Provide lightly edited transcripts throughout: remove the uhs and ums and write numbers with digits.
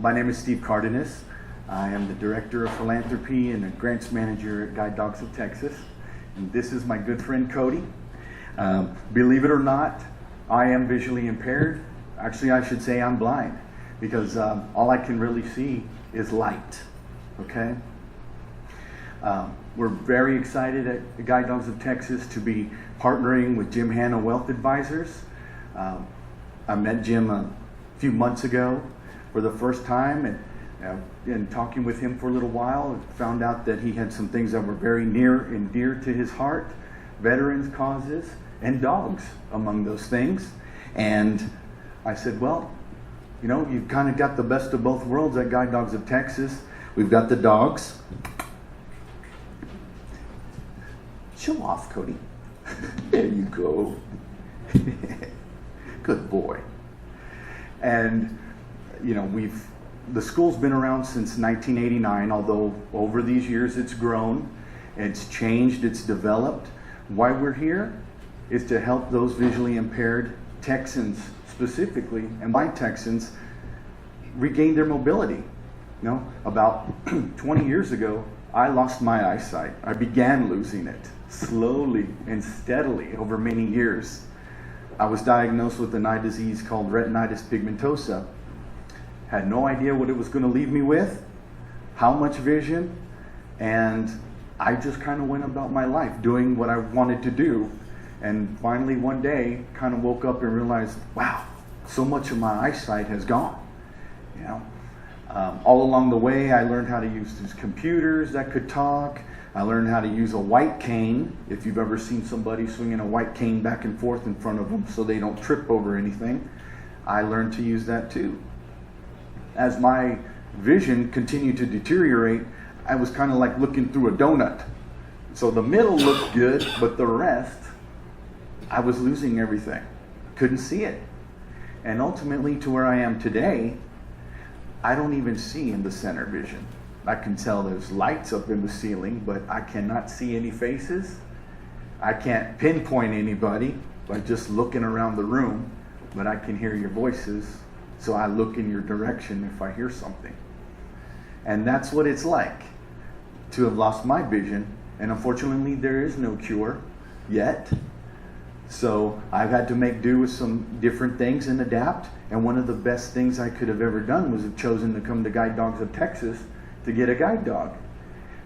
My name is Steve Cardenas. I am the Director of Philanthropy and a Grants Manager at Guide Dogs of Texas. And this is my good friend Cody. Believe it or not, I am visually impaired. Actually, I should say I'm blind because all I can really see is light. Okay? We're very excited at Guide Dogs of Texas to be partnering with Jim Hanna Wealth Advisors. I met Jim a few months ago for the first time, and talking with him for a little while, found out that he had some things that were very near and dear to his heart, veterans causes and dogs among those things. And I said, well, you know, you've kind of got the best of both worlds at Guide Dogs of Texas. We've got the dogs. Show off, Cody. There you go. Good boy. And you know, the school's been around since 1989, although over these years it's grown, it's changed, it's developed. Why we're here is to help those visually impaired Texans specifically, and my Texans, regain their mobility. You know, about 20 years ago, I lost my eyesight. I began losing it slowly and steadily over many years. I was diagnosed with an eye disease called retinitis pigmentosa. Had no idea what it was going to leave me with, how much vision, and I just kind of went about my life doing what I wanted to do. And finally one day kind of woke up and realized, wow, so much of my eyesight has gone. You know, all along the way I learned how to use these computers that could talk. I learned how to use a white cane, if you've ever seen somebody swinging a white cane back and forth in front of them so they don't trip over anything. I learned to use that too. As my vision continued to deteriorate, I was kind of like looking through a donut. So the middle looked good, but the rest, I was losing everything. Couldn't see it. And ultimately to where I am today, I don't even see in the center vision. I can tell there's lights up in the ceiling, but I cannot see any faces. I can't pinpoint anybody by just looking around the room, but I can hear your voices. So I look in your direction if I hear something. And that's what it's like to have lost my vision. And unfortunately, there is no cure yet. So I've had to make do with some different things and adapt. And one of the best things I could have ever done was have chosen to come to Guide Dogs of Texas to get a guide dog.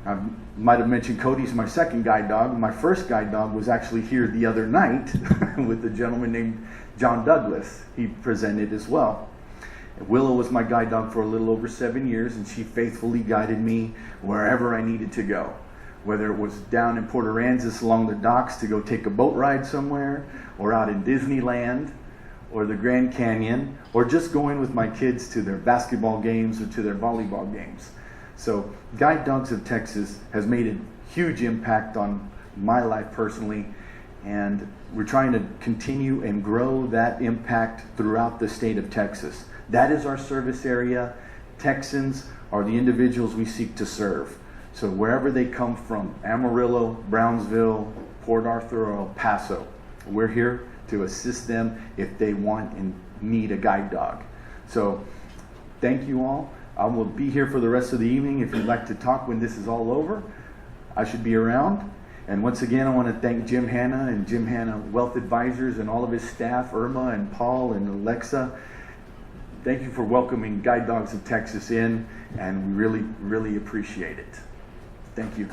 I might have mentioned Cody's my second guide dog. My first guide dog was actually here the other night with a gentleman named John Douglas. He presented as well. Willow was my guide dog for a little over 7 years, and she faithfully guided me wherever I needed to go. Whether it was down in Port Aransas along the docks to go take a boat ride somewhere, or out in Disneyland, or the Grand Canyon, or just going with my kids to their basketball games or to their volleyball games. So Guide Dogs of Texas has made a huge impact on my life personally, and we're trying to continue and grow that impact throughout the state of Texas. That is our service area. Texans are the individuals we seek to serve. So wherever they come from, Amarillo, Brownsville, Port Arthur, or El Paso, we're here to assist them if they want and need a guide dog. So thank you all. I will be here for the rest of the evening. If you'd like to talk when this is all over, I should be around. And once again, I want to thank Jim Hanna and Jim Hanna Wealth Advisors and all of his staff, Irma and Paul and Alexa. Thank you for welcoming Guide Dogs of Texas in, and we really, really appreciate it. Thank you.